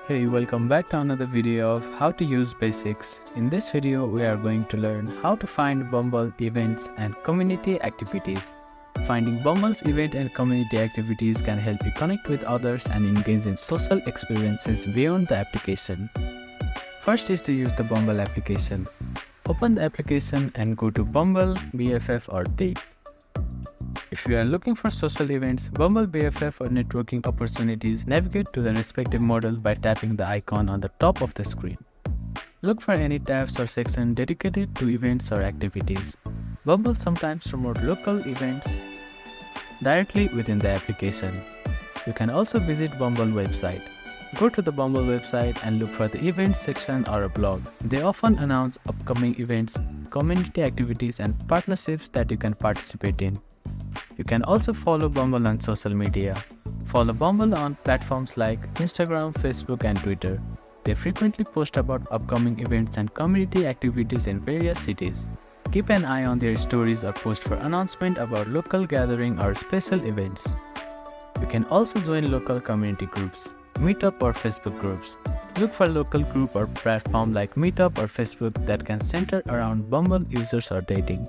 Hey, welcome back to another video of how to use basics. In this video, we are going to learn how to find Bumble events and community activities. Finding Bumble's event and community activities can help you connect with others and engage in social experiences beyond the application. First is to use the Bumble application. Open the application and go to Bumble, BFF or Date. If you are looking for social events, Bumble BFF or networking opportunities, navigate to the respective model by tapping the icon on the top of the screen. Look for any tabs or section dedicated to events or activities. Bumble sometimes promotes local events directly within the application. You can also visit Bumble website. Go to the Bumble website and look for the events section or a blog. They often announce upcoming events, community activities and partnerships that you can participate in. You can also follow Bumble on social media. Follow Bumble on platforms like Instagram, Facebook, and Twitter. They frequently post about upcoming events and community activities in various cities. Keep an eye on their stories or post for announcement about local gathering or special events. You can also join local community groups, meetup or Facebook groups. Look for local group or platform like Meetup or Facebook that can center around Bumble users or dating.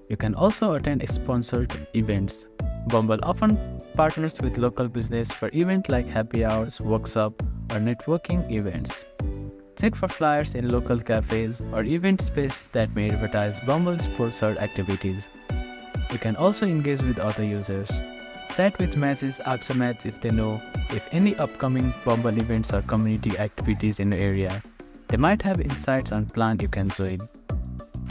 You can also attend sponsored events. Bumble often partners with local business for events like happy hours, workshop, or networking events. Check for flyers in local cafes or event space that may advertise Bumble sponsored activities. You can also engage with other users. Chat with matches, ask a match if they know if any upcoming Bumble events or community activities in the area. They might have insights on plan you can join.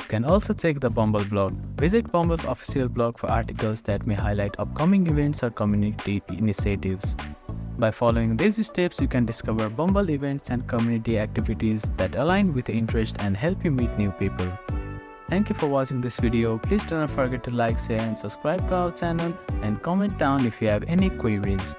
You can also check the Bumble blog. Visit Bumble's official blog for articles that may highlight upcoming events or community initiatives. By following these steps, you can discover Bumble events and community activities that align with your interest and help you meet new people. Thank you for watching this video. Please do not forget to like, share and subscribe to our channel and comment down if you have any queries.